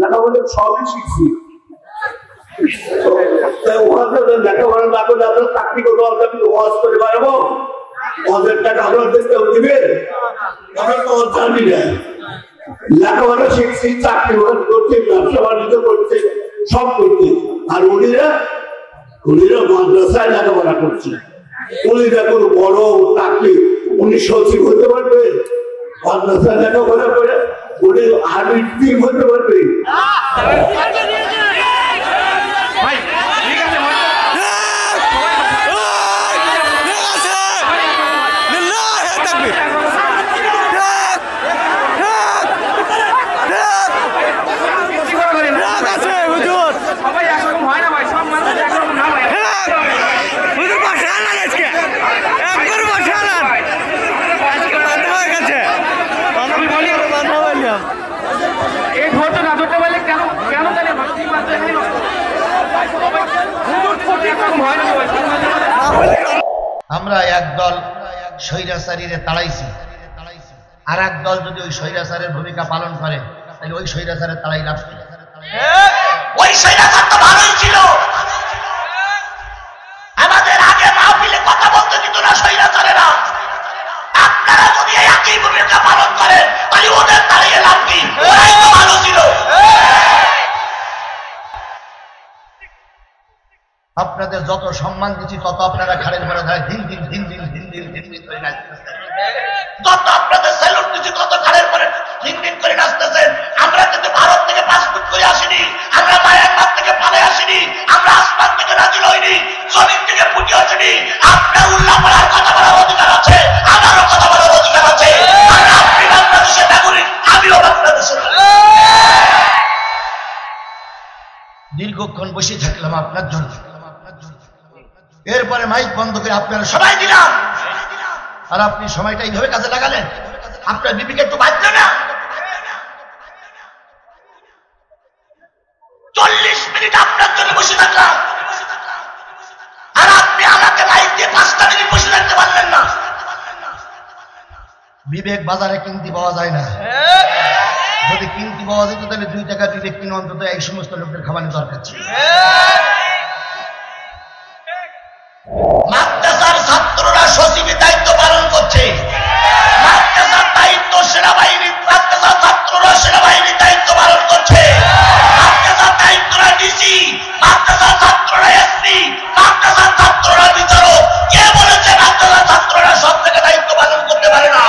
লেখাপড়া সবই শিখছি। লেখাপড়া না করলে আপনার চাকরি করবো, আপনাকে ওয়াজ করে পারবো, ওয়াজের টাকা আপনাদের কেউ দিবে? আমরা তো জানি না। লেখাপড়া শিখছি, চাকরি করছে, ব্যবসা বাণিজ্য করছে, সব করছে। আর উনিরা মাদ্রাসায় লেখাপড়া করছে। উনিরা কোনো বড় চাকরি, উনি সচিব হতে পারবে? মাদ্রাসায় লেখাপড়া করে উনি আর্মির টিম হতে পারবে? আমরা একদল স্বৈরাচারীরে তাড়াইছি, আর এক দল যদি ওই স্বৈরাচারের ভূমিকা পালন করে তাহলে ওই স্বৈরাচারের তাড়াই লাভ কি? ওই স্বৈরাচার তো ভালোই ছিল, আমাদের আগে মাহফিলে কথা বলতে দিত না স্বৈরাচারেরা। আপনারা যদি একই ভূমিকা পালন করেন তাহলে ওদের তাড়িয়ে লাভ কি? ওরাই তো ভালো ছিল। আপনাদের যত সম্মান দিচ্ছি তত আপনারা ঘাড়ের মনে ধরে দিন দিন করে নাচতেছেন। যত আপনাদের স্যালুট দিচ্ছি তত ঘাড়ের মনে দিন করে নাচতেছেন। আমরা কিন্তু ভারত থেকে পাসপোর্ট করে আসিনি, আমরা মায়ানমার থেকে পালে আসিনি, আমরা আসমান থেকে নাজিল হইনি, জমিন থেকে ফুটে আসিনি। আপনার উল্লাহ করার কথা বলার অধিকার আছে, আমারও কথা বলার অধিকার আছে। আর আপনি বাংলাদেশের নাগরিক, আমিও বাংলাদেশের। দীর্ঘক্ষণ বসে থাকলাম আপনার জন্য, এরপরে মাইক বন্ধ করে আপনারা সবাই দিলাম, আর আপনি সময়টা এইভাবে কাজে লাগালেন। আপনার বিপিকে একটু বাঁচল না? 40 মিনিট আপনার জন্য বসে থাকলাম, আর আপনি আমাকে মাইক দিয়ে 5টা মিনিট বসে থাকতে পারলেন না। বিবেক বাজারে কিনতে পাওয়া যায় না। যদি কিনতে পাওয়া যেত তাহলে 2 টাকা বিবেক কিনে অন্তত এই সমস্ত লোকদের খাওয়ানো দরকার ছিল। মাদ্রাসার ছাত্ররা সচিবের দায়িত্ব পালন করছে, মাদ্রাসার দায়িত্ব সেনাবাহিনী, মাদ্রাসার ছাত্ররা সেনাবাহিনীর দায়িত্ব পালন করছে, মাদ্রাসার দায়িত্বরা ডিসি, মাদ্রাসার ছাত্ররা এসপি, মাদ্রাসার ছাত্ররা বিচারক। কে বলেছে মাদ্রাসার ছাত্ররা সব থেকে দায়িত্ব পালন করতে পারে না?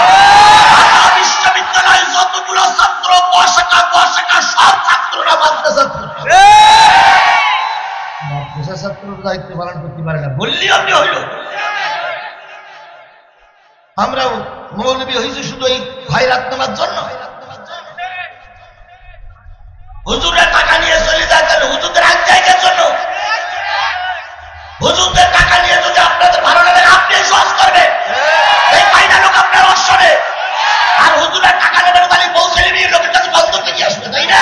বিশ্ববিদ্যালয় যতগুলো ছাত্র, বর্ষাকা সব ছাত্ররা মাদ্রাসার ছাত্ররা দায়িত্ব পালন করতে পারে না বললি আপনি হইল। আমরা মৌলবী হয়েছি শুধু এই ভাইরাত নেওয়ার জন্য। হুজুরের টাকা নিয়ে চলে যায় তাহলে হুজুরদের এক জায়গার জন্য। হুজুরদের টাকা নিয়ে যদি আপনাদের ভালো লাগে আপনি সহজ করবেন, এই ফাইনা লোক আপনার অশ্বরে। আর হুজুরের টাকা নেবেন তাহলে পৌঁছে নিবি লোকের কাছে বন্ধ থেকে আসবে, তাই না?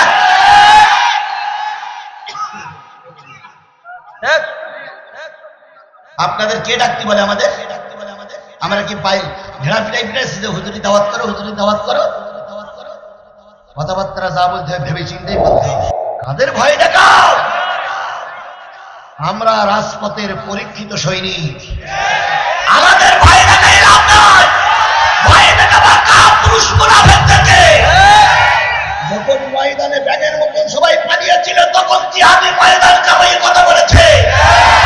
আপনাদের কে ডাকতে বলে আমাদের? আমরা কি পাই ঘেরা পিটাই পিটাইছি যে হুজুরি দাওয়াত করো, হুজুরি দাওয়াত করো? কথাবার্তা যা বলতে হয় ভেবে চিন্তাই বলতে হবে। কাদের ভয় দেখাও? আমরা রাজপথের পরীক্ষিত সৈনিক, আমাদের ভয় দেখাই লাভ নাই। ভয় দেখাবা কাপুরুষ মুনাফিকদেরকে। যখন ময়দানে ব্যাগের মতন সবাই পালিয়েছিল তখন জিহাদি ময়দান জামাইয়ের কথা বলেছে,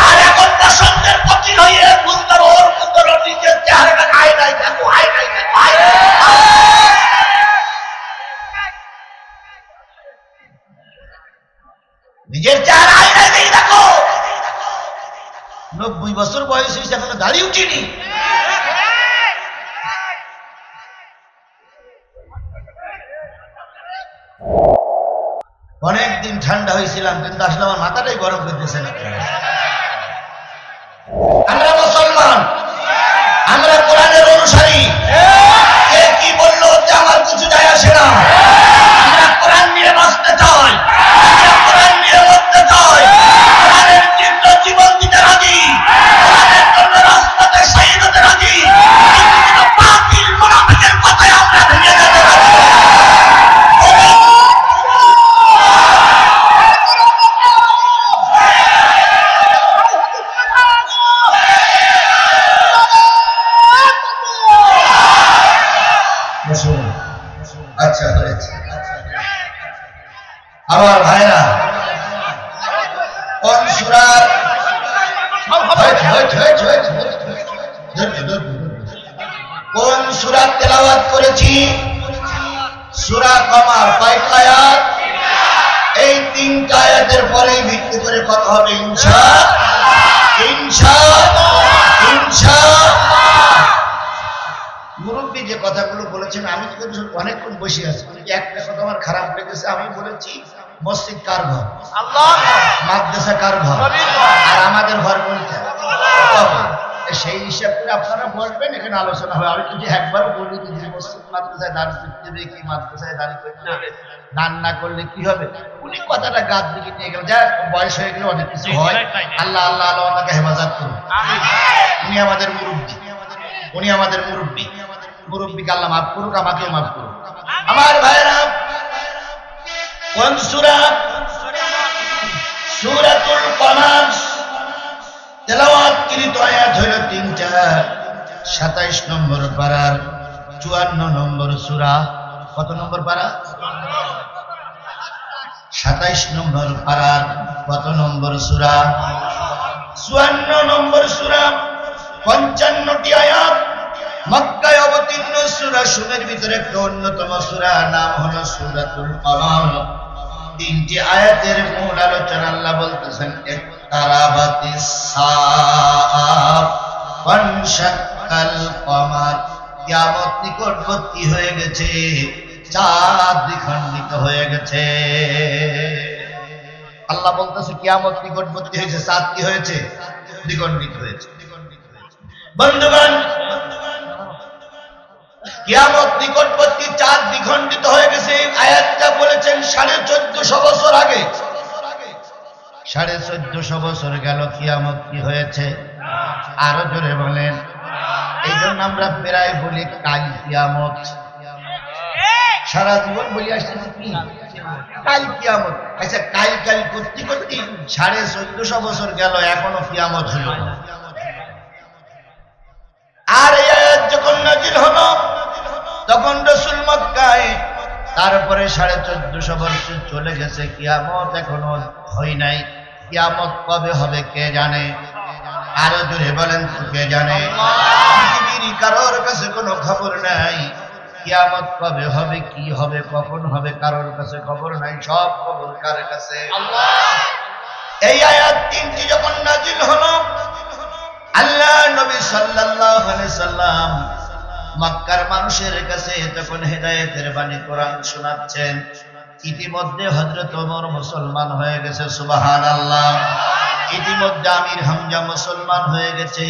আর এখন বসন্তের পতিন হয়ে বুঝতে ওর বুঝতে নিজের চেহারাটা আয় নাই দেখো, আয় নাই দেখো, আয় নাই। নিজের চেহারা আয় নাই দেখো। 90 বছর বয়স হয়েছে এখনো দাড়ি উঠিনি। অনেকদিন ঠান্ডা হয়েছিলাম কিন্তু আসলে আমার মাথাটাই গরম করতেছে না। আমরা মুসলমান, আমরা কোরআনের অনুসারী। কে কি বললো যে আমার কিছু যায় আসে না। আমরা কোরআন নিয়ে বাঁচতে চাই, আমরা কোরআন নিয়ে মরতে চাই, কোরআনের জন্য জীবন দিতে রাজি, কোরআনের জন্য রাস্তাতে শহীদ হতে রাজি। বাতিল মুনাফিকের কথায় আমরা ভেঙে যেতে রাজি। আমার ভাইরা কোন সূরার কোন সূরা তেলাওয়াত করেছি? সূরা কমার কয়টা আয়াত? এই 3টা আয়াতের পরেই ভিত্তি করে কথা হবে ইনশাআল্লাহ। মুরব্বী যে কথাগুলো বলেছেন আমি কিন্তু অনেকক্ষণ বসে আছি, একটা কথা আমার খারাপ লেগেছে। আমি বলেছি মসজিদ কার ঘর? মাদ্রাসা কার ঘর? আর আমাদের ঘর কোনটা? সেই হিসাব করে আপনারা বসবেন, এখানে আলোচনা হবে। আমি যদি একবার বলি যে মসজিদ মাদ্রাসায় দান করতে হবে কি মাদ্রাসায় দান করতে হবে, দান না করলে কি হবে, উনি কথাটা গাছ দিকে নিয়ে গেল। যা বয়স হয়ে গেলে অনেক কিছু হয়। আল্লাহ আল্লাহ আল্লাহ ওনাকে হেফাজত করুন। উনি আমাদের মুরব্বী, মুরব্বীকে আল্লাহ মাফ করুক, আমাকেও মাফ করুক। আমার ভাইরা কোন সূরা? সূরাতুল কমার। তেলাওয়াতকৃত আয়াত হলো 3টা। 27 নম্বর পারার 54 নম্বর সূরা। কত নম্বর পারা? 27 নম্বর পারার কত নম্বর সূরা? 54 নম্বর সূরা। 55টি আয়াত। মক্কায় অবতীর্ণ সূরা সমূহের ভিতরে একটা অন্যতম সূরা, নাম হলো সূরাতুল কমার। 3টি আয়াতের মূল আলোচনা আল্লাহ বলতেছেন ইকতারাবাতিস সাআহ ওয়ানশাক্কাল কমার। কিয়ামত নিকটবর্তী হয়ে গেছে, চাঁদ দ্বিখণ্ডিত হয়ে গেছে। আল্লাহ বলতেছে কিয়ামত নিকটবর্তী হয়েছে, চাঁদ কি হয়েছে? দ্বিখণ্ডিত হয়েছে। বন্ধুগণ, কিয়ামত নিকটবর্তী, চাঁদ দ্বিখণ্ডিত হয়ে গেছে। আয়াতটা বলেছেন 1450 বছর আগে। 1450 বছর গেল, কিয়ামত কি হয়েছে? আরো জোরে বলেন। এই জন্য আমরা প্রায় বলি কাল কিয়ামত। সারা জীবন বলি আসতেছি কি? কাল কিয়ামত। আচ্ছা, কাল করতে করতে 1450 বছর গেল, এখনো কিয়ামত হইল না। আর এই আয়াত যখন নাযিল হলো তখন রাসূল মক্কায়, তারপরে 1450 বছর চলে গেছে, কিয়ামত এখনো হয় নাই। কিয়ামত কবে হবে কে জানে? আরো জোরে বলেন কে জানে? পৃথিবীর কারোর কাছে কোনো খবর নাই। কিয়ামত কবে হবে, কি হবে, কখন হবে, কারোর কাছে খবর নাই। সব খবর কার কাছে? আল্লাহ। এই আয়াত 3টি যখন নাযিল হলো, আল্লাহ নবী সাল্লাল্লাহু আলাইহি সাল্লাম মক্কার মানুষের কাছে তখন হেদায়েতের বাণী কোরআন শোনাচ্ছেন। ইতিমধ্যে হযরত ওমর মুসলমান হয়ে গেছে, সুবহানাল্লাহ। ইতিমধ্যে আমির হামজা মুসলমান হয়ে গেছে।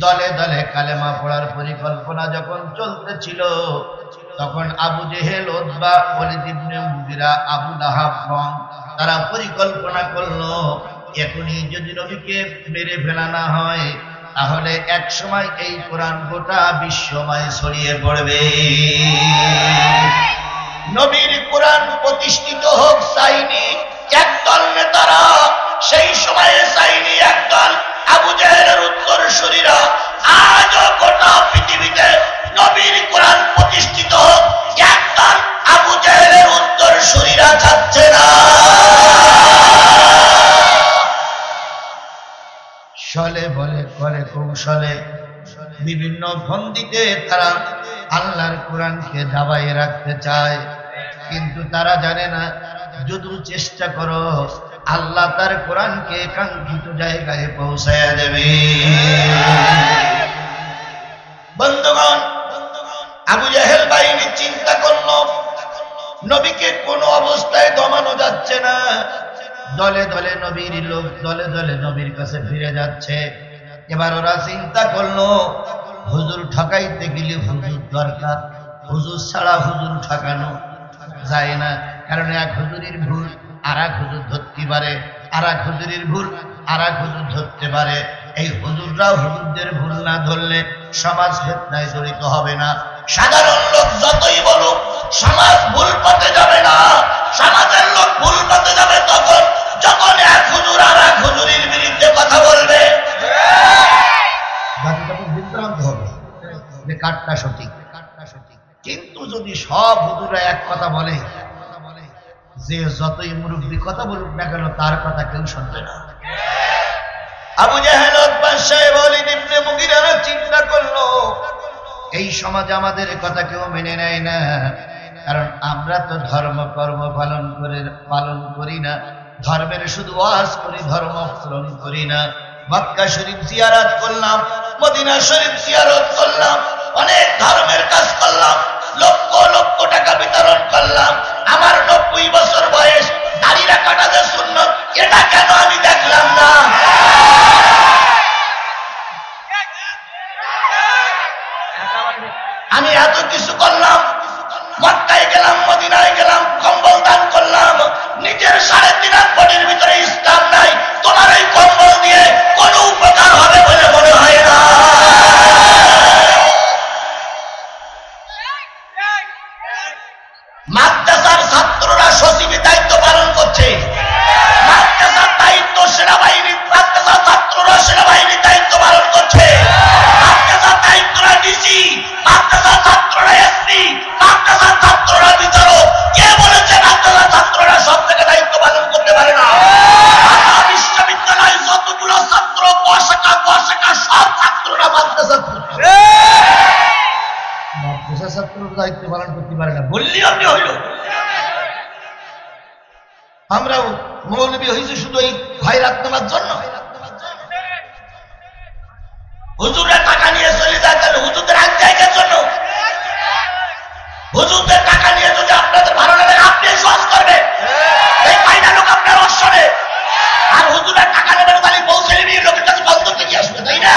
দলে দলে কালেমা পড়ার পরিকল্পনা যখন চলতেছিল, তখন আবু জেহেল, উতবা, ওয়ালিদ ইবনে মুগিরা, আবু লাহাব তারা পরিকল্পনা করলো, এখনই যদি নবীকে মেরে ফেলা না হয় তাহলে এক সময় এই কোরআন গোটা বিশ্বময় ছড়িয়ে পড়বে। নবীর কোরআন প্রতিষ্ঠিত হোক চাইনি একদল নেতারা, সেই সময়ে চাইনি একদল আবু জেহেলের উত্তরসূরিরা। আজও গোটা পৃথিবীতে নবীর কোরআন প্রতিষ্ঠিত হোক একদল আবু জেহেলের উত্তরসূরিরা চাচ্ছে না। ছলে বলে করে কৌশলে বিভিন্ন ফন্দিতে তারা আল্লাহর কোরআনকে দাবাইয়ে রাখতে চায়, কিন্তু তারা জানে না যদি চেষ্টা করো আল্লাহ তার কোরআনকে কাঙ্ক্ষিত জায়গায় পৌঁছায়া দেবে। বন্ধুগণ, আবু জেহেল বাহিনী চিন্তা করলো নবীকে কোনো অবস্থায় দমানো যাচ্ছে না। দলে দলে নবীর লোক দলে দলে নবীর কাছে ফিরে যাচ্ছে। এবার ওরা চিন্তা করলো হুজুর ঠকাইতে গেলে হুজুর দরকার, হুজুর ছাড়া হুজুর ঠকানো যায় না। কারণ এক হুজুরের ভুল আর এক হুজুর ধরতে পারে, আর এক হুজুরের ভুল আর এক হুজুর ধরতে পারে। এই হুজুররাও হুজুরদের ভুল না ধরলে সমাজ ফিতনায় জড়িত হবে না। সাধারণ লোক যতই বলুক সমাজ ভুল পথে যাবে না। সমাজের লোক ভুল পথে যাবে তখন যখন এক হুজুর আর এক হুজুরের বিরুদ্ধে কথা বলবে। বিভ্রান্ত হবে যে কাটটা সঠিক। কিন্তু যদি সব হুজুরা এক কথা বলে যে যতই মুরব্বী কথা বলুক না কেন তার কথা কেউ শুনবে না। আবু জাহেল উতবা সাহেব ওয়ালিদ ইবনে মুগিরা চিন্তা করলো এই সমাজ আমাদের কথা কেউ মেনে নেয় না, কারণ আমরা তো ধর্ম কর্ম পালন করি না, ধর্মের শুধু ওয়াজ করি, ধর্ম পালন করি না। মক্কা শরীফ জিয়ারত করলাম, মদিনা শরীফ জিয়ারত করলাম, অনেক ধর্মের কাজ করলাম, লক্ষ লক্ষ টাকা বিতরণ করলাম। আমার 90 বছর বয়স, দাড়ি রাখাটা যে সুন্নাত, এটা কেন আমি দেখলাম না? আমি এত কিছু করলাম, মক্কায় গেলাম, মদিনায় গেলাম, কম্বল দান করলাম, নিজের 3.5 হাত বডির ভিতরে ইসলাম নাই, তোমার এই কম্বল দিয়ে কোনো উপকার হবে বলে মনে হয় না। মাদ্রাসার ছাত্ররা সচিবের দায়িত্ব পালন করছে, মাদ্রাসার দায়িত্ব সেনাবাহিনীর, মাদ্রাসার ছাত্ররা সেনাবাহিনীর দায়িত্ব পালন করছে, মাদ্রাসার দায়িত্বরা ডিসি, মাদ্রাসার ছাত্ররা এসপি, মাদ্রাসার ছাত্ররা বিচারক। কে বলেছে মাদ্রাসার ছাত্ররা সব থেকে দায়িত্ব পালন করতে পারে না? বিশ্ববিদ্যালয় যতগুলো ছাত্র, বর্ষাকা সব ছাত্ররা মাদ্রাসার ছাত্ররা দায়িত্ব পালন করতে পারে না বললি আপনি হইল। আমরাও মৌলবী হয়েছি শুধু এই ভাইরাত নেওয়ার জন্য। হুজুরের টাকা নিয়ে চলে যায়, তাহলে হুজুরদের এক জায়গার জন্য। হুজুরদের টাকা নিয়ে যদি আপনাদের ভালো লাগে, আপনি সহজ করবে, এই পাইনা লোক আপনার অশ্বরে। আর হুজুরের টাকা নেবেন, তাহলে পৌঁছে নিবি লোকের কাছে বন্ধ থেকে আসবে, তাই না?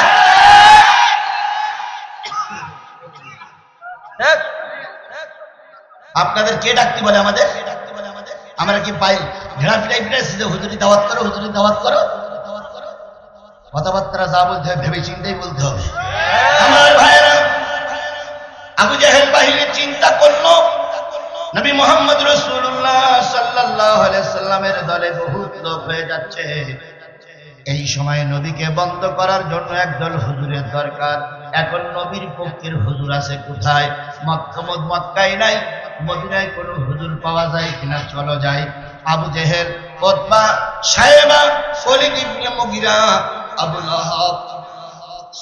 আপনাদের কে ডাকতে বলে আমাদের? আমরা কি পাই ঘেরা পিটাই পিটাইছি যে হুজুরি দাওয়াত করো, হুজুরি দাওয়াত করো? কথাবার্তা যা বলতে হবে ভেবে চিন্তাই বলতে হবে। আমার ভাইয়েরা, আবু জাহেল বাহিনী চিন্তা করলো নবী মুহাম্মদ রাসূলুল্লাহ সাল্লাল্লাহু আলাইহি সাল্লামের দলে বহুত লোক হয়ে যাচ্ছে, এই সময় নবীকে বন্ধ করার জন্য একদল হুজুরের দরকার। এখন নবীর পক্ষের হুজুর আছে কোথায়? মক্কায় নাই, মদিনায় কোন হুজুর পাওয়া যায় কিনা? চলো যাই। আবু জেহেল, উতবা, সাইবা, ওয়ালিদ ইবনে মুগিরা, আবু লাহাব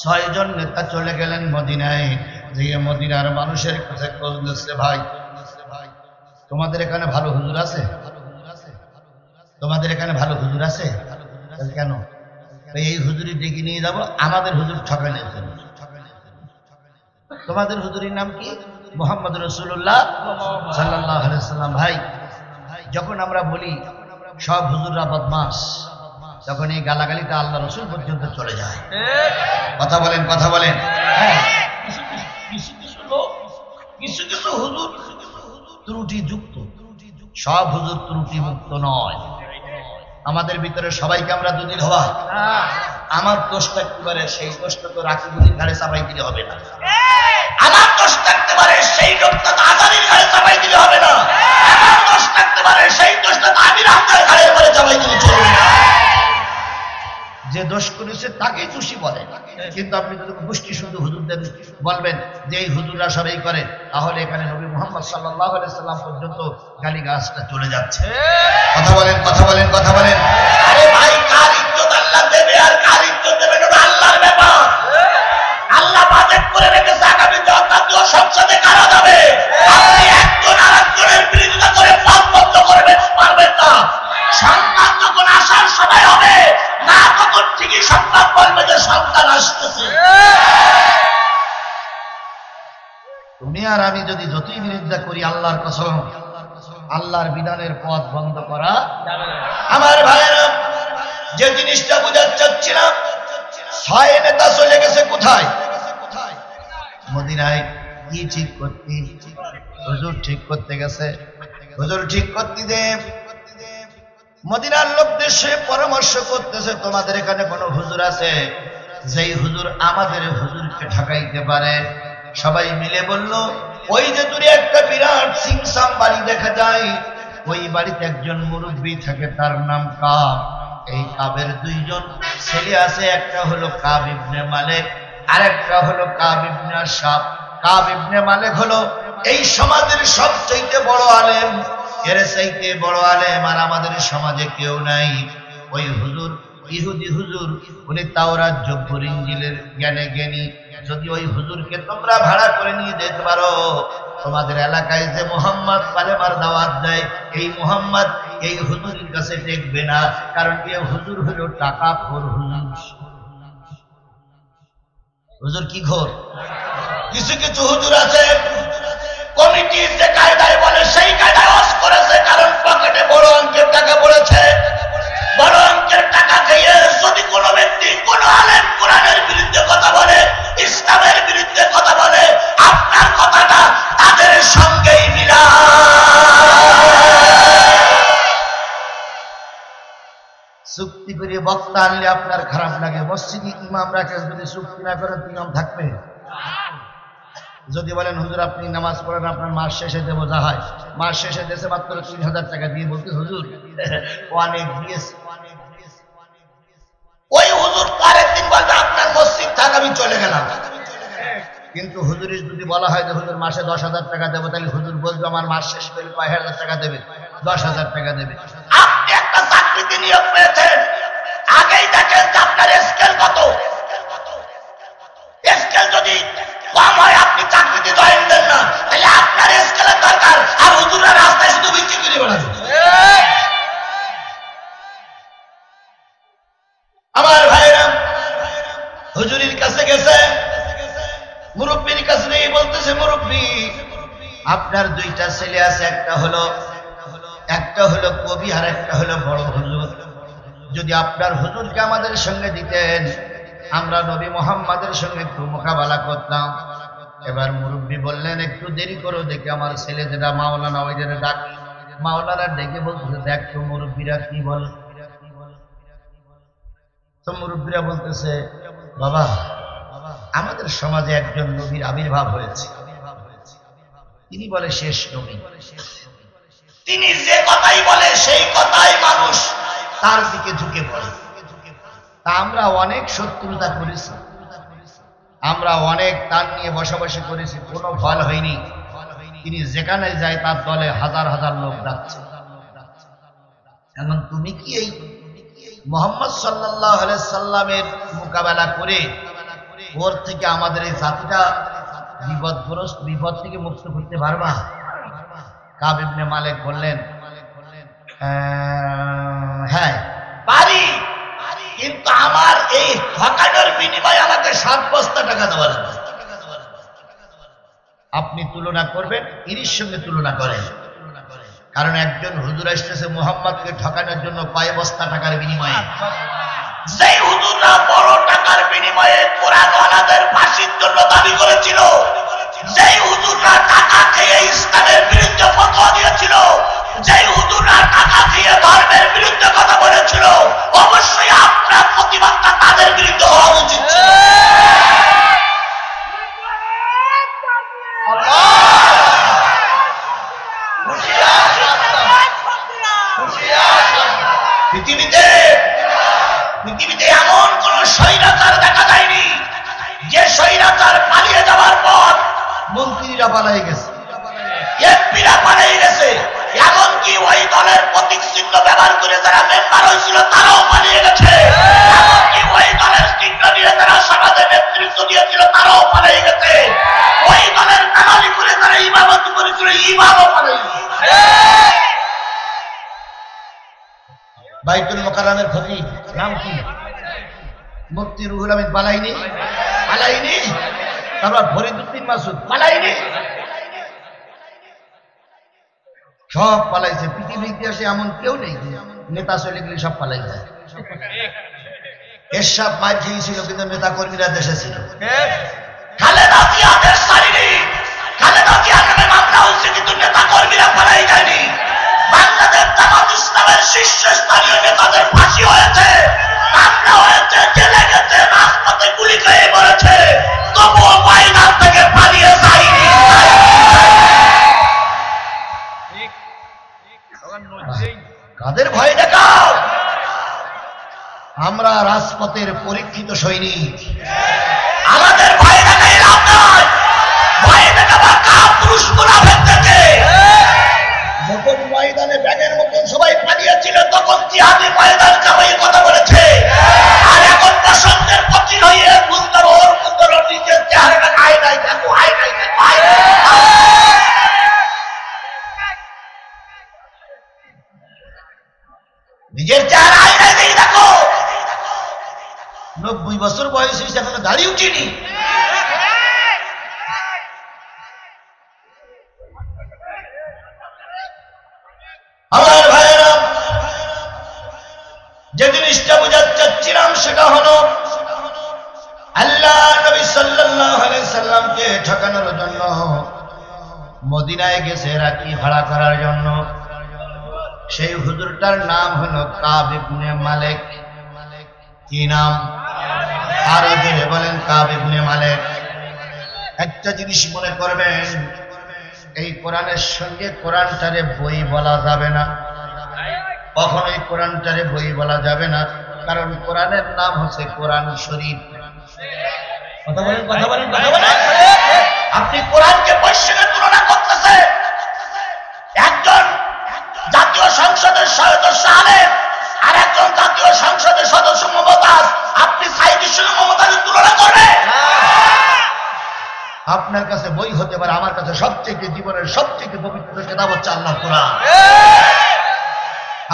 6 জন নেতা চলে গেলেন মদিনায়। গিয়ে মদিনার মানুষের কাছে খোঁজ নিচ্ছে, ভাই তোমাদের এখানে ভালো হুজুর আছে? তোমাদের এখানে ভালো হুজুর আছে? কেন? এই হুজুরি ডেকে নিয়ে যাবো, আমাদের হুজুর ঠকানোর জন্য। তোমাদের হুজুরির নাম কি? মুহাম্মদ রাসূলুল্লাহ সাল্লাল্লাহু আলাইহি সাল্লাম। ভাই, যখন আমরা বলি সব হুজুররা বদমাস, তখন এই গালাগালিটা আল্লাহ রসুল পর্যন্ত চলে যায়। কথা বলেন, কথা বলেন। কিছু কিছু হুজুর ত্রুটিযুক্ত, সব হুজুর ত্রুটি মুক্ত নয়। আমাদের ভিতরে সবাইকে আমরা দুদিন হওয়া, আমার দোষ থাকতে পারে, সেই দোষটা তো রাকিবুদ্দিন ঘাড়ে চাপাই দিলে হবে না। আমার দোষ থাকতে পারে, সেই দোষটা তো আজারির ঘাড়ে চাপাই দিলে হবে না। আমার দোষ থাকতে পারে, সেই দোষটা তো আমির হামজার ঘাড়ে পরে চাপাই দিলে চলবে না। যে দোষ করেছে তাকেই দোষী বলে, কিন্তু আপনি যদি গোষ্ঠী শুধু হুজুরদের বলবেন যে এই হুজুররা সবাই করে, তাহলে এখানে নবী মুহাম্মদ সাল্লাল্লাহু আলাইহি সাল্লাম পর্যন্ত গালি গাছটা চলে যাচ্ছে। কথা বলেন, কথা বলেন, কথা বলেন। আরে ভাই, কার ইজ্জত আল্লাহ দেবে আর কার ইজ্জত দেবে না আল্লাহর ব্যাপার। আল্লাহ বাজেট করে রেখেছে আগামী জাতীয় সংসদে কারা যাবে। আপনি একজন আরেকজনের বিরোধিতা করে পথ বন্ধ করবেন পারবেন না। সন্তান যখন আসার সময় হবে না, তখন ঠিকই সন্তান বলবে যে সন্তান আসতেছে। তুমি আর আমি যদি যতই বিরোধিতা করি, আল্লাহর কসম, আল্লাহর বিধানের পথ বন্ধ করা আমার ভাইয়েরা, যে জিনিসটা বোঝাতে চাচ্ছিলাম, 6 নেতা চলে গেছে কোথায়? মদিনায়। কি ঠিক করতে? হুজুর ঠিক করতে গেছে। হুজুর ঠিক করতে দে, মদিনার লোকদের সে পরামর্শ করতেছে, তোমাদের এখানে কোন হুজুর আছে যেই হুজুর আমাদের হুজুরকে ঠকাইতে পারে? সবাই মিলে বলল, ওই যে দূরে একটা বিরাট সিংসাম বাড়ি দেখা যায়, ওই বাড়িতে একজন মুরব্বী থাকে, তার নাম কাব। এই কাবের 2 জন ছেলে আছে, একটা হলো কাব ইবনে মালিক, আর একটা হলো কাব ইবনে আশরাফ। কাব ইবনে মালিক হলো এই সমাজের সবচেয়ে বড় আলেম, এর চাইতে বড় আলেম আর আমাদের সমাজে কেউ নাই। ওই হুজুর, ইহুদি হুজুর, উনি তাওরাত জব্বুর ইনজিলের জ্ঞানে জ্ঞানী। যদি ওই হুজুরকে তোমরা ভাড়া করে নিয়ে যেতে পারো, তোমাদের এলাকায় যে মুহাম্মদ কালেমার দাওয়াত দেয়, এই মুহাম্মদ এই হুজুরের কাছে টেকবে না, কারণ এই হুজুর হলো টাকাখোর হুজুর। হুজুর কি ঘোর? কিছু কিছু হুজুর আছে কমিটি যে কায়দায় বলে সেই কায়দায় ওয়াজ করেছে, কারণ পকেটে বড় অঙ্কের টাকা পড়েছে। বড় অঙ্কের টাকা খেয়ে যদি কোনো ব্যক্তি কোনো আলেম কোরআনের বিরুদ্ধে কথা বলে, ইসলামের বিরুদ্ধে কথা বলে, আপনার কথাটা তাদের সঙ্গেই মিলা। চুক্তি করে বক্তা আনলে আপনার খারাপ লাগে, মসজিদে ইমামরা যদি চুক্তি না করেন ইমাম থাকবে? যদি বলেন হুজুর আপনি নামাজ পড়েন, আপনার মাস শেষে দেবো, যা হয় মাস শেষে দেশে মাত্র 3000 টাকা দিয়ে বলতে হুজুর অনেক দিয়েছে। ওই হুজুর পরের দিন বলবে আপনার মসজিদ থাক, আমি চলে গেলাম। কিন্তু হুজুরের যদি বলা হয় যে হুজুর মাসে 10,000 টাকা দেবো, তাহলে হুজুর বলবে আমার মাস শেষ করে 5,000 টাকা দেবে, 10,000 টাকা দেবে। আপনি একটা চাকরিতে নিয়োগ পেয়েছেন, আগেই দেখেন যে আপনার স্কেল কত। স্কেল যদি কম হয় আপনি চাকরিতে জয়েন দেন না, তাহলে আপনার স্কেলের দরকার, আর হুজুররা রাস্তায় শুধু বিক্রি করে বেড়াবে। আমার ভাইরা হুজুরির কাছে গেছে, মুরব্বীর কাছে নেই, বলতেছে মুরব্বী আপনার 2টা ছেলে আছে, একটা হলো কবি আর একটা হলো বড় হুজুর। যদি আপনার হুজুরকে আমাদের সঙ্গে দিতেন, আমরা নবী মুহাম্মাদের সঙ্গে একটু মোকাবেলা করতাম। এবার মুরব্বী বললেন একটু দেরি করো, দেখে আমার ছেলে যেটা মাওলানা ওই জন্য ডাক। মাওলানা ডেকে বলতেছে দেখ তো মুরব্বীরা কি বল। তো মুরব্বীরা বলতেছে বাবা আমাদের সমাজে একজন নবীর আবির্ভাব হয়েছে, তিনি বলে শেষ নবী, তিনি যে কথাই বলে সেই কথাই মানুষ তার দিকে ঝুঁকে পড়ে। তা আমরা অনেক শত্রুতা করেছি, আমরা অনেক তার নিয়ে বসবাস করেছি, কোনো ফল হয়নি। তিনি যেখানে যায় তার দলে হাজার হাজার লোক যাচ্ছে। এখন তুমি কি এই মুহাম্মদ সাল্লাল্লাহু আলাইহি সাল্লামের মোকাবেলা করে ওর থেকে আমাদের এই জাতিটা বিপদ থেকে মুক্ত করতে পারবা? কাব ইবনে মালিক বললেন হ্যাঁ পারি, কিন্তু আমার এই ঠকানোর বিনিময়ে আমাকে 7 বস্তা টাকা দেওয়া লাগবে। আপনি তুলনা করবেন, এর সঙ্গে তুলনা করেন, কারণ একজন হুজুর আসতেছে মুহাম্মদকে ঠকানোর জন্য কয় বস্তা টাকার বিনিময়ে। যেই হুজুররা বড় টাকার বিনিময়ে কোরআনওয়ালাদের ফাঁসির জন্য দাবি করেছিল, যেই হুজুররা টাকা খেয়ে ইসলামের বিরুদ্ধে ফতোয়া দিয়েছিল, যেই হুজুররা টাকা খেয়ে ধর্মের বিরুদ্ধে কথা বলেছিল, অবশ্যই আপনার প্রতিবাদটা তাদের বিরুদ্ধে হওয়া উচিত ছিল। পৃথিবীতে এমন কোন স্বৈরাচার দেখা যায়নি যে স্বৈরাচার পালিয়ে যাওয়ার পর মন্ত্রীরা পালিয়ে গেছে, এমপিরা পালিয়ে গেছে, এমনকি ওই দলের প্রতীক চিহ্ন ব্যবহার করে যারা মেম্বার হয়েছিল তারাও পালিয়ে গেছে, এমনকি ওই দলের চিহ্ন নিয়ে যারা সমাজে নেতৃত্ব দিয়েছিল তারাও পালিয়ে গেছে, ওই দলের দালালি করে যারা ইমামতি করেছিল ইমামও পালিয়ে গেছে। বাইতুল মুকাররমের খতিব নাম কি? মুফতি রুহুল আমিন পালাইনি, তারপর ফরিদউদ্দিন মাসুদ পালাইনি, সব পালাইছে। পৃথিবীর ইতিহাসে এমন কেউ নেই নেতা চলে গেলে সব পালাই যায়। এরশাদ মার খেয়েছিল কিন্তু নেতা কর্মীরা দেশে ছিল। খালেদা জিয়া দেশ ছাড়েনি, খালেদা জিয়া নামে মামলা হয়েছে কিন্তু নেতা কর্মীরা পালাই যায়নি। বাংলাদেশ জামাত ইসলামের শীর্ষস্থানীয় নেতাদের ফাঁসি হয়েছে, মামলা হয়েছে, জেলে গেছে, রাজপথে গুলি খেয়ে মরেছে, তবুও ময়দান থেকে পালিয়ে যায়নি। কাদের ভয় দেখাও? আমরা রাজপথের পরীক্ষিত সৈনিক, আমাদের ভয় দেখাই লাভ নয়, ভয় দেখাবার কাপুরুষ মুনাফিকদেরকে। যখন ময়দান নিজের চেহারা আয়নায় দিয়ে দেখো। 90 বছর বয়স হয়েছে এখনো দাড়ি উঠিনি। আমার ভাইয়েরা, যে জিনিসটা বোঝাতে চাচ্ছিলাম সেটা হলো আল্লাহ নবী সাল্লাল্লাহু আলাইহি সাল্লামকে ঠকানোর জন্য মদিনায় গেছে রাখি ভাড়া করার জন্য। সেই হুজুরটার নাম হলো কাব ইবনে মালিক। কি নাম? আরো জোরে বলেন, কাব ইবনে মালিক। একটা জিনিস মনে করবেন, এই কোরআনের সঙ্গে কোরআনটারে বই বলা যাবে না, কখনোই কোরআনটারে বই বলা যাবে না, কারণ কোরআনের নাম হচ্ছে কোরআন শরীফ। কথা বলেন, কথা বলেন, কথা বলেন। আপনি কোরআনকে বইয়ের সঙ্গে তুলনা করতেছে। একজন জাতীয় সংসদের সদস্য আলেম আর একজন জাতীয় সংসদের সদস্য মমতাজ, আপনি সাইদের সঙ্গে মমতাজের তুলনা করবেন? আপনার কাছে বই হতে পারে, আমার কাছে সবচেয়ে জীবনের সবচেয়ে পবিত্র কিতাব হচ্ছে আল্লাহর কোরআন।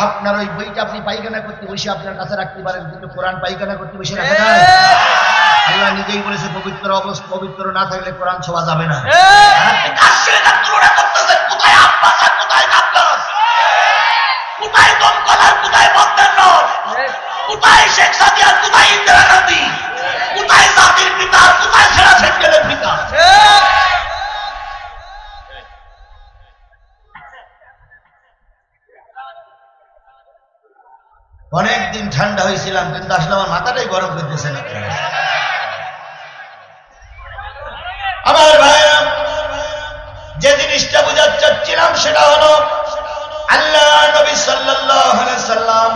আপনার ওই বইটা আপনি পায়খানা করতে বসে আপনার কাছে রাখতে পারেন, কিন্তু কোরআন পায়খানা করতে বসে রাখা যায়? আল্লাহ নিজেই বলেছে পবিত্র অবস্থা, পবিত্র না থাকলে কোরআন ছোঁয়া যাবে না। আপনি কার সঙ্গে তার তুলনা করতেছেন? কোথায় আব্বাস আর কোথায় আব্বাস? কোথায় দমকল আর কোথায় বদ্দার? কোথায় শেখ সাদি আর কোথায় ইন্দিরা গান্ধী? কোথায় জাতির পিতা আর কোথায় সেরা সেকেলের পিতা? অনেকদিন ঠান্ডা হয়েছিলাম, কিন্তু আসলে আমার মাথাটাই গরম করতেছে না। আমার ভাইরা, যে জিনিসটা বোঝাতে চাচ্ছিলাম সেটা হলো আল্লাহ নবী সাল্লাল্লাহু আলাইহি সাল্লাম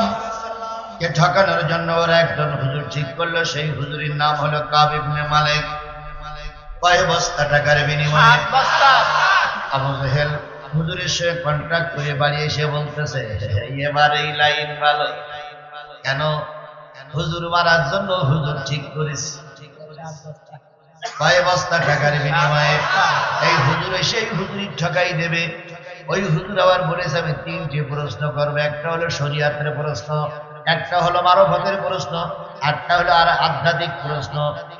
কে ঠকানোর জন্য ওরা একজন হুজুর ঠিক করলো। সেই হুজুরের নাম হলো কাব ইবনে মালিক। কয় বস্তা টাকার বিনিময়ে আবু জেহেল হুজুরের সঙ্গে কন্ট্রাক্ট করে বাড়ি এসে বলতেছে, এবার এই লাইন ভালো। কেন? হুজুর মারার জন্য হুজুর ঠিক করেছে। কয় বস্তা টাকার বিনিময়ে এই হুজুর এসে হুজুরি ঠকাই দেবে। ওই হুজুর আবার বলেছে, আমি 3টি প্রশ্ন করবো। একটা হলো শরিয়াতের প্রশ্ন, একটা হলো মারফতের প্রশ্ন, আরটা হলো আর আধ্যাত্মিক প্রশ্ন।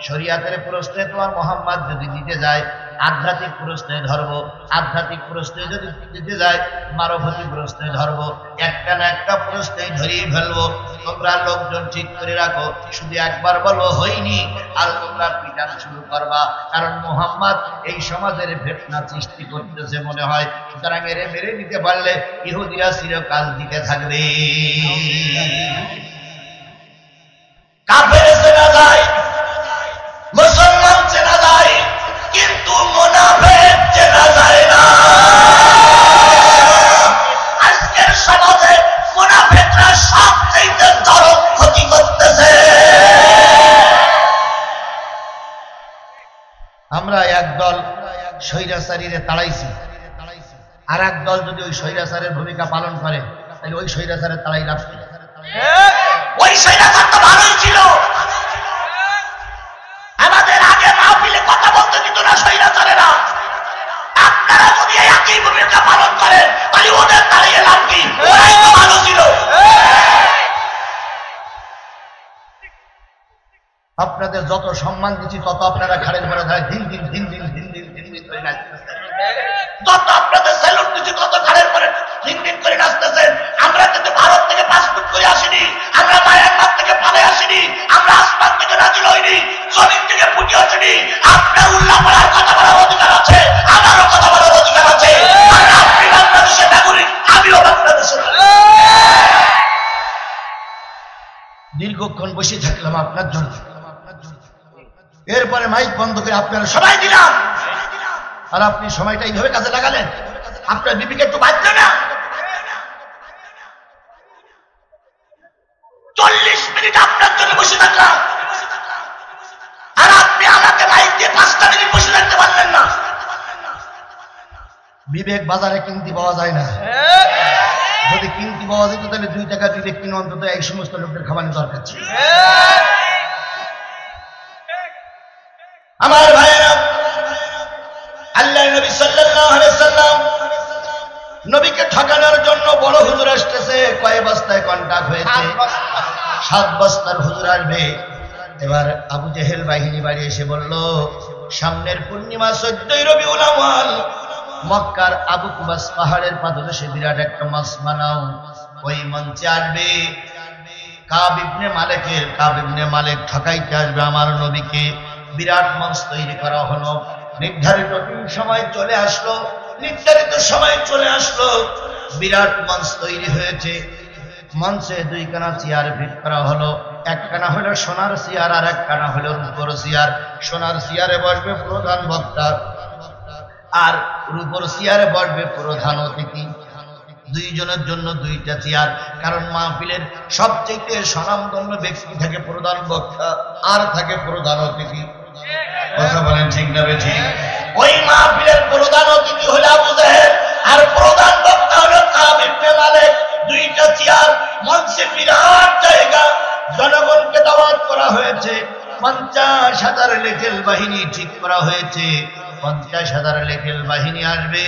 শরিয়াতের প্রশ্নে তোমার মোহাম্মদ যদি দিতে যায়, আধ্যাত্মিক প্রশ্নে ধরবো। আধ্যাত্মিক প্রশ্নে যদি দিতে যায়, মারফতি প্রশ্নে ধরবো। একটা না একটা প্রশ্নেই ধরিয়ে ফেলবো। তোমরা লোকজন ঠিক করে রাখো, শুধু একবার বলো হয়নি, আর তোমরা পিটান শুরু করবা। কারণ মোহাম্মদ এই সমাজের ফিতনা সৃষ্টি করতেছে মনে হয়। সুতরাং এরে মেরে দিতে পারলে ইহুদিরা চিরকাল দিতে থাকবে। কাফের চেনা যায়, মুসলমান চেনা যায়, কিন্তু মুনাফিক চেনা যায় না। আজকের সমাজে মুনাফিকরা সবচেয়ে চরম ক্ষতি করতেছে। আমরা একদল স্বৈরাচারীরে তাড়াইছি, আর এক দল যদি ওই স্বৈরাচারের ভূমিকা পালন করে, তাহলে ওই স্বৈরাচারের তাড়াই রাখছে। ওই স্বৈরাচার তো ভালোই ছিল, আমাদের আগে মাহফিলে কথা বলতে দিত না স্বৈরাচারেরা। আপনারা যদি একই ভূমিকা পালন করেন, তাহলে ওদের তাড়িয়ে লাভ কি? ওরাই তো ভালো ছিল। আপনাদের যত সম্মান দিচ্ছি তত আপনারা ঘাড়ের পরে ধরে দিন দিন দিন দিন দিন দিন দিন দিন করে নাচতেছেন। যত আপনাদের স্যালুট দিচ্ছি তত ঘাড়ের পরে দিন দিন করে নাচতেছেন। আমরা কিন্তু ভারত থেকে পাসপোর্ট করে আসিনি, আমরা মায়ানমার থেকে পালে আসিনি, আমরা আসমান থেকে নাজিল হইনি, জমিন থেকে ফুটে আসিনি। আপনার উল্লাহ বলার কথা বলার অধিকার আছে, আমারও কথা বলার অধিকার আছে। আপনি বাংলাদেশের নাগরিক, আমিও বাংলাদেশের। দীর্ঘক্ষণ বসে থাকলাম আপনার জন্য, এরপরে মাইক বন্ধ করে আপনারা সবাই দিলাম, আর আপনি সময়টা এইভাবে কাজে লাগালেন। আপনার বিবিকে একটু বাঁচবে না? 40 মিনিট আপনার জন্য বসে থাকলাম, আর আপনি আমাকে মাইক দিয়ে 5টা মিনিট বসে থাকতে পারলেন না। বিবেক বাজারে কিনতে পাওয়া যায় না। যদি কিনতে পাওয়া যেত তাহলে 2 টাকা বিবেক কিনে অন্তত এই সমস্ত লোকদের খাওয়ানোর দরকার ছিল। আমার ভাইয়েরা, আল্লাহ নবী সাল্লাল্লাহু আলাইহি সাল্লাম নবীকে ঠকানোর জন্য বড় হুজুর আসতেছে। কয় বস্তায় কন্টাক্ট হয়ে হাত বস্তার হুজুর আসবে। এবার আবু জেহেল বাহিনী বাড়ি এসে বলল, সামনের পূর্ণিমা 14ই রবিউল আউয়াল মক্কার আবু কুবাস পাহাড়ের পাদদেশে বিরাট একটা মঞ্চ বানাও। ওই মঞ্চে আসবে কাব ইবনে মালিক ঠকাইতে আসবে আমার নবীকে। বিরাট মঞ্চ তৈরি করা হলো। নির্ধারিত সময় চলে আসলো। বিরাট মঞ্চ তৈরি হয়েছে। মঞ্চে দুইখানা চেয়ার ফিট করা হলো। একখানা হলো সোনার চেয়ার আর একখানা হলো রূপোর চেয়ার। সোনার চেয়ারে বসবে প্রধান বক্তা আর রূপোর চেয়ারে বসবে প্রধান অতিথি। দুইজনের জন্য দুইটা চেয়ার, কারণ মাহফিলের সবচেয়ে স্বনামধন্য ব্যক্তি থাকে প্রধান বক্তা আর থাকে প্রধান অতিথি। কথা বলেন ঠিক না বেঠিক? ওই মাহফিলের প্রধান অতিথি হলো আবু জেহেল আর প্রধান বক্তা হলো কাব ইবনে মালিক। দুইটা চেয়ার, মঞ্চে বিরাট জায়গা। জনগণকে দাওয়াত করা হয়েছে। 50,000 লেখেল বাহিনী ঠিক করা হয়েছে। 50,000 লেখেল বাহিনী আসবে,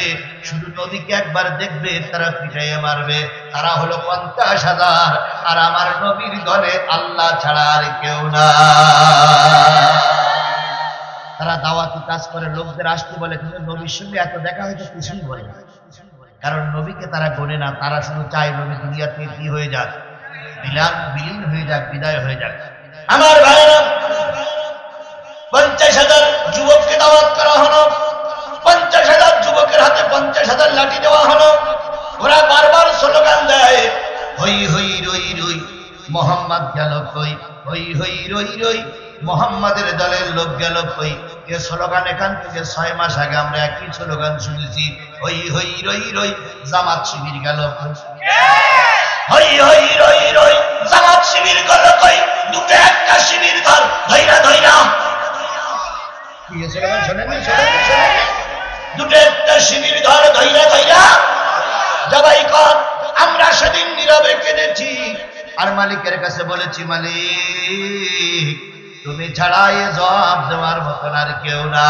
শুধু নবীকে একবার দেখবে, তারা পিটাইয়ে মারবে। তারা হলো 50,000 আর আমার নবীর দলে আল্লাহ ছাড়া আর কেউ না। তারা দাওয়াতি কাজ করে, লোকদের আসতে বলে, কিন্তু নবীর সঙ্গে এত দেখা হয়তো কিছুই বলে না, কারণ নবীকে তারা গোনে না। তারা শুধু চায় নবী দুনিয়াতে কি হয়ে যাক, বিলীন হয়ে যাক, বিদায় হয়ে যাক। আমার ভাইরা, 50,000 যুবককে দাওয়াত করা হলো। 50,000 যুবকের হাতে 50,000 লাঠি দেওয়া হলো। ওরা বারবার স্লোগান দেয়, হই হই রই রই মোহাম্মদ গেল কই, হই হই রই রই মোহাম্মদের দলের লোক গেল কই। এ স্লোগান এখান থেকে 6 মাস আগে আমরা একই স্লোগান শুনেছি, হই হই রই রই জামাত শিবির গেল কই, হই হই রই রই জামাত শিবির গেল কই। দুটো একটা শিবির ঘর ধইরা ধইরা, দুটো একটা শিবির ঘর ধইরা ধইরা জবাই কর। আমরা সেদিন নীরবে কেঁদেছি আর মালিকের কাছে বলেছি, মালিক তুমি ছাড়া এ জবাব দেওয়ার মতন আর কেউ না।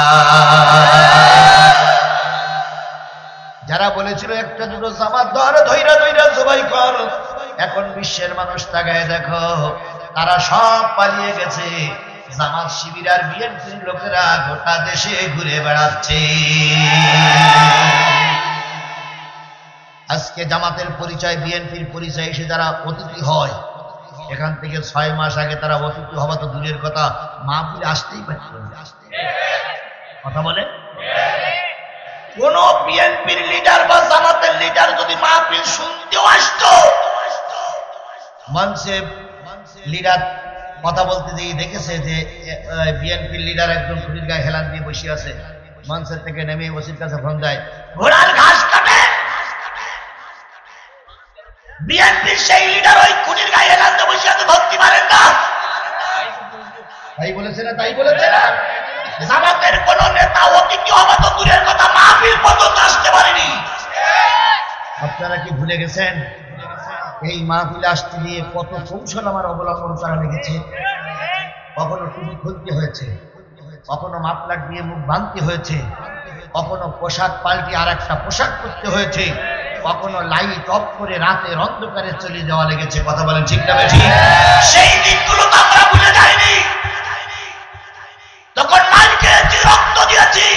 যারা বলেছিল একটা দুটো জামাত ধর ধইরা ধইরা জবাই কর, এখন বিশ্বের মানুষ তাকায় দেখো, তারা সব পালিয়ে গেছে। জামাত শিবির আর বিএনপির লোকেরা গোটা দেশে ঘুরে বেড়াচ্ছে। আজকে জামাতের পরিচয়, বিএনপির পরিচয় এসে যারা অতিথি হয়, এখান থেকে 6 মাস আগে তারা অতিথি হওয়া তো দূরের কথা, মাহফিল আসতেই পারত না। কথা বলে, কোন বিএনপির লিডার বা জামাতের লিডার যদি মাহফিল শুনতেও আসতো, মঞ্চে লিডার কথা বলতে গিয়ে দেখেছে যে বিএনপির লিডার একজন খুনির গায়ে হেলান দিয়ে বসে আছে, মঞ্চের থেকে নেমে ওসির কাছে ফোন দেয়, ঘোড়ার ঘাস কাটে। বিএনপির সেই লিডার ওই খুনির গায়ে হেলান দিয়ে বসে আছে, ভক্তি মারেন না। তাই বলেছে না? তাই বলেছে না? জামাতের কোন নেতা অতিথি হওয়া তো দূরের কথা, মাহফিল পর্যন্ত আসতে পারেনি। আপনারা কি ভুলে গেছেন এই মাহফিলে আসতে গিয়ে কত কৌশল আমার অবলম্বন করা লেগেছে? কখনো টুপি খুলতে হয়েছে, কখনো মাফলার দিয়ে মুখ বাঁধতে হয়েছে, কখনো পোশাক পাল্টে আর একটা পোশাক করতে হয়েছে, কখনো লাইট অফ করে রাতের অন্ধকারে চলে যাওয়া লেগেছে। কথা বলেন ঠিক না বেঠিক? সেই দিনগুলো তো আমরা ভুলে যাইনি, তখন মাইকে রক্ত দিয়েছি।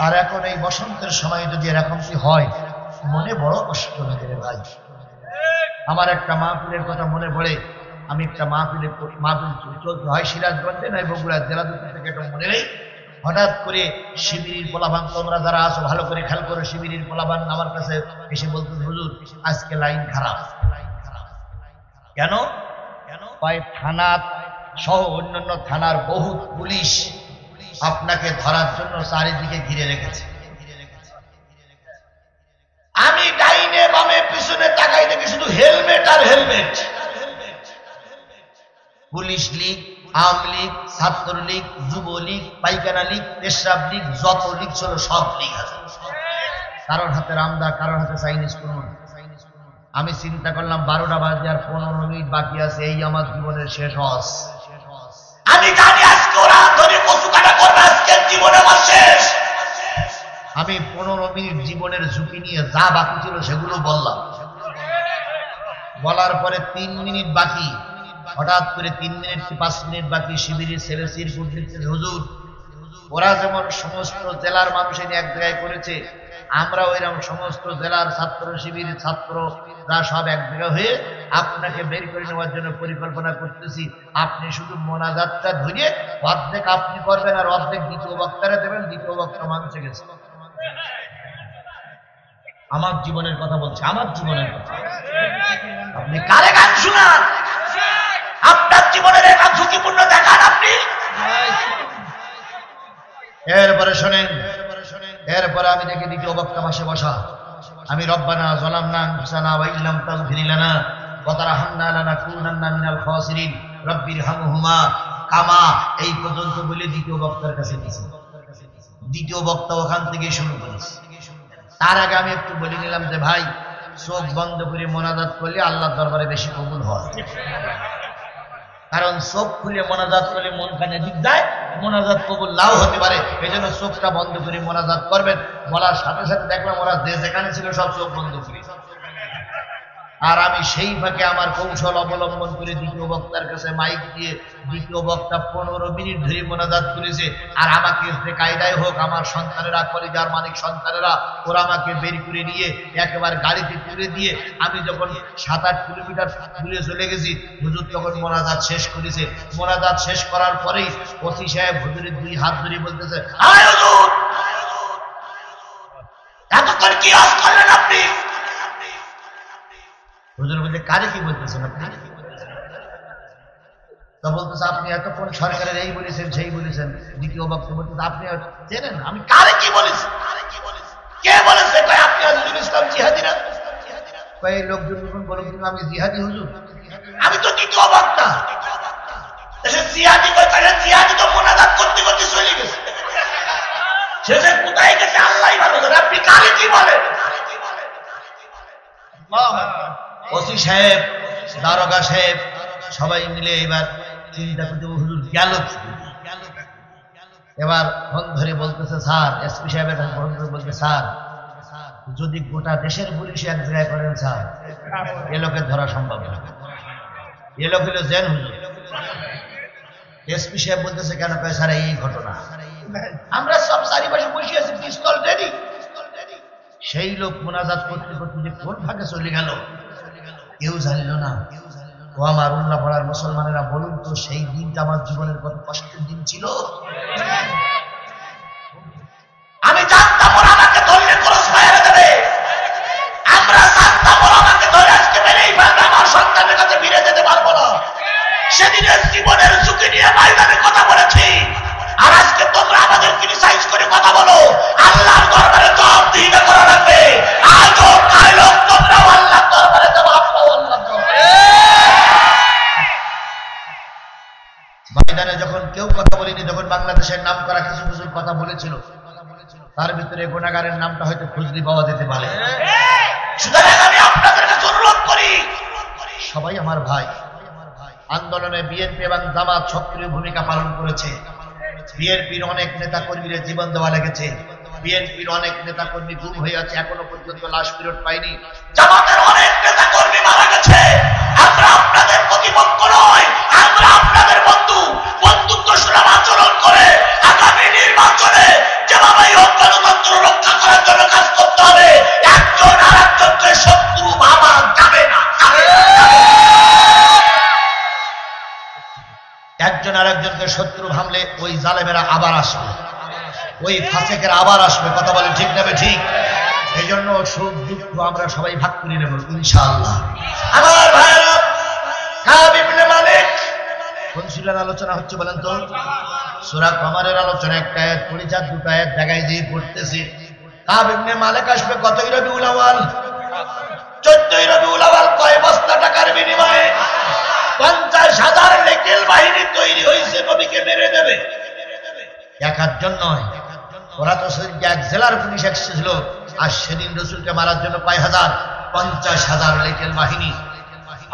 আর এখন এই বসন্তের সময় যদি এরকম কি হয়, মনে বড় কষ্ট লাগে রে ভাই। আমার একটা মাহফিলের কথা মনে পড়ে, আমি একটা মাহফিল চলতে হয় সিরাজগঞ্জে নয় বগুড়া জেলা দুটি থেকে, এটা মনে নেই। হঠাৎ করে শিবিরের পোলাবান, তোমরা যারা আছো ভালো করে খেয়াল করো, শিবিরের পোলাবান আমার কাছে এসে বলতো, হুজুর আজকে লাইন খারাপ। কেন? থানা সহ অন্যান্য থানার বহু পুলিশ আপনাকে ধরার জন্য চারিদিকে ঘিরে রেখেছে। আমি ডাইনে বামে পিছনে তাকাই দেখি শুধু হেলমেট আর হেলমেট। পুলিশ লীগ, আওয়ামী লীগ, ছাত্রলীগ, যুবলীগ, পাইকানা লীগ, পেশরাব লীগ, যত লীগ ছিল সব লীগ আছে। কারোর হাতে রামদা, কারোর হাতে চাইনিজ কুনুন। আমি চিন্তা করলাম 12টা বাজে আর 15 মিনিট বাকি আছে, এই আমার জীবনের শেষ হজ। আমি জানি আজকে ওরা ধরে কচু কাটা করবে, আজকে জীবনে আমার শেষ। আমি 15 মিনিট জীবনের ঝুঁকি নিয়ে যা বাকি ছিল সেগুলো বললাম। বলার পরে 3 মিনিট বাকি, হঠাৎ করে 3 মিনিট কি 5 মিনিট বাকি শিবিরের ছেলে সিরকুট দিচ্ছে, হুজুর ওরা যেমন সমস্ত জেলার মানুষ এনে এক জায়গায় করেছে, আমরা ওইরকম সমস্ত জেলার ছাত্র শিবির ছাত্ররা সব এক জায়গা হয়ে আপনাকে বের করে নেওয়ার জন্য পরিকল্পনা করতেছি। আপনি শুধু মোনাজাতটা ধরে অর্ধেক আপনি করবেন আর অর্ধেক দ্বিতীয় বক্তারে দেবেন। দ্বিতীয় বক্তা মানুষে গেছে। আমার জীবনের কথা বলছি, আমার জীবনের কথা। আপনি কারে গান শুনান? আপনার জীবনের একটা ঝুঁকিপূর্ণ দেখান আপনি। এরপরে শোনেন, এরপরে আমি দেখি দ্বিতীয় বক্তা পাশে বসা, আমি রব্বানা যালামনা আনফুসানা ওয়া ইল্লাম তাগফির লানা ওয়া তারহামনা লানাকুনান্না মিনাল খাসিরিন রব্বিরহামহুমা কামা, এই পর্যন্ত বলে দ্বিতীয় বক্তার কাছে গেছি। দ্বিতীয় বক্তা ওখান থেকে শুরু করেছে। তার আগে আমি একটু বলে নিলাম যে ভাই, চোখ বন্ধ করে মোনাজাত করলে আল্লাহর দরবারে বেশি কবুল হয়। কারণ চোখ খুলে মোনাজাত করলে মন কানে দিক যায়, মোনাজাত কবুল নাও হতে পারে। এই জন্য চোখটা বন্ধ করে মোনাজাত করবেন। বলার সাথে সাথে দেখলাম ওরা যে যেখানে ছিল সব চোখ বন্ধ করে। আর আমি সেই ফাঁকে আমার কৌশল অবলম্বন করে দ্বিতীয় বক্তার কাছে মাইক দিয়ে দ্বিতীয় বক্তা 15 মিনিট ধরে মোনাজাত করেছে। আর আমাকে যে কায়দায় হোক আমার সন্তানেরা, কলিজার মানিক সন্তানেরা, ওরা আমাকে বের করে নিয়ে একেবারে গাড়িতে তুলে দিয়ে আমি যখন 7-8 কিলোমিটার দূরে চলে গেছি, হুজুর তখন মোনাজাত শেষ করেছে। মোনাজাত শেষ করার পরেই ওসি সাহেব হুজুরের 2 হাত ধরে বলতেছে, আয় হুজুর, এতক্ষণ কি আওয়াজ করলেন আপনি? হুজুর বলতে, কারে কি বলতেছেন আপনি? তা বলতেছে, আপনি এতক্ষণ সরকারের এই বলেছেন সেই বলেছেন। দ্বিতীয় বক্তা বলতেছে, আপনি চেনেন আমি কারে কি বলেছি? কে বলেছে? আপনি আজিজুল ইসলাম জিহাদি না? এই লোকজন যখন বলুন আমি জিহাদি হুজুর, আমি তো দ্বিতীয় বক্তা। জিহাদি জিহাদি তো মোনাজাত করতে করতে চলে গেছে, শেষে কোথায় গেছে আল্লাহ ভালো জানে। আপনি কারে কি বলেন? ওসি সাহেব, দারোগা সাহেব সবাই মিলে এবার চিন্তা করতে, হুজুর গেল। এবার ফোন ধরে বলতেছে, স্যার, এসপি সাহেবের ফোন ধরে বলতে, স্যার যদি গোটা দেশের পুলিশ এক জায়গায় করেন স্যার, এ লোকের ধরা সম্ভব না। এ লোক হলো জেন হুজুর। এসপি সাহেব বলতেছে, কেন? কয় স্যার এই ঘটনা, আমরা সব চারিপাশে বসে আছি, পিস্তল রেডি। সেই লোক মোনাজাত করতে করতে যে কোন ভাগে চলে গেল কেউ জানিল না। ও আমার উল্লাহ পাড়ার মুসলমানেরা, বলুন তো সেই দিনটা আমার জীবনের কত কষ্টের দিন ছিল। আমি জানতাম ওরা আমাকে ধরে ক্রস ফায়ারে দেবে, আমরা জানতাম ওরা আমাকে ধরে আজকে মেরেই ফেলবে, আমার সন্তানের কাছে ফিরে যেতে পারবো না। সেদিনের জীবনের ঝুঁকি নিয়ে ময়দানে কথা বলেছি, আর আজকে তোমরা আমাদের ক্রিটিসাইজ করে কথা বলো। আল্লাহর দরবারে জবাবদিহিতা করা লাগবে। আজও কালো তোমরাও আল্লাহর দরবারে জবাব দাও। আল্লাহর দরবারে ময়দানে যখন কেউ কথা বলেনি, যখন বাংলাদেশের নাম করা কিছু কিছু কথা বলেছিল, তার ভিতরে গুনাহগারের নামটা হয়তো খুঁজলি পাওয়া যেতে পারে। সুতরাং আমি আপনাদের কাছে অনুরোধ করি, সবাই আমার ভাই। আন্দোলনে বিএনপি এবং জামাত সক্রিয় ভূমিকা পালন করেছে। বিএনপির অনেক নেতা কর্মীরা জীবন দেওয়া লেগেছে। বিএনপির অনেক নেতা কর্মী গুম হয়ে আছে, এখনো পর্যন্ত লাশ ফেরত পাইনি। জামাতের অনেক নেতা কর্মী মারা গেছে। আমরা আপনাদের প্রতিপক্ষ নয়, আমরা আপনাদের বন্ধু। বন্ধুত্ব সুলভ আচরণ করে আগামী নির্বাচনে যেভাবে গণতন্ত্র রক্ষা করার জন্য কাজ করতে হবে। একজন আর একজনকে শত্রু ভাবা যাবে না। একজন আর একজনকে শত্রু ভাবলে ওই জালেমেরা আবার আসবে, ওই ফাসেকেরা আবার আসবে। কথা বলেন ঠিক নেবে? ঠিক। এই জন্য সুখ দুঃখ আমরা সবাই ভাগ করে নেব ইনশাআল্লাহ। আমার ভাইরা, কাব ইবনে মালিক, কোন সূরার আলোচনা হচ্ছে বলেন তো? সূরা কমারের আলোচনা। একটা আয়াত পড়ি, 2টা আয়াত জায়গায় দিয়ে পড়তেছি। কাব ইবনে মালিক আসবে কত রবিউল আউয়াল? 14 রবিউল আউয়াল। কয় বস্তা টাকার বিনিময়ে 50,000 লেকেল বাহিনী তৈরি হয়েছে নবীকে মেরে দেবে। একজন নয়, ওরা তো এক জেলার পুলিশ এসেছিল, আর সেদিন রসুলকে মারার জন্য কয় হাজার? 50,000 লেকেল বাহিনী।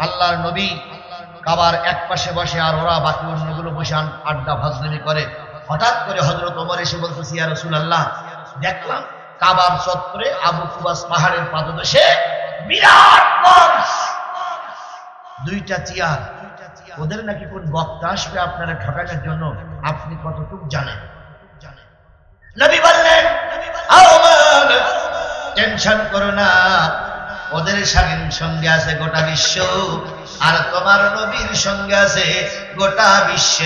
আল্লাহর নবী কাবার এক পাশে বসে, আর ওরা বাকি অন্যগুলো বসে আড্ডা ফাজলামি করে। হঠাৎ করে হযরত ওমর এসে বলতেছে, ইয়া রাসূলুল্লাহ, দেখলাম কাবার চত্বরে আবু কুবাস পাহাড়ের পাদদেশে বিরাট মঞ্চ, 2টা চেয়ার, ওদের নাকি কোন বক্তা আসবে আপনারা ঠকানোর জন্য, আপনি কতটুকু জানেন? নবী বললেন, টেনশন করো না, ওদের সঙ্গে আছে গোটা বিশ্ব, আর তোমার নবীর সঙ্গে আছে গোটা বিশ্ব।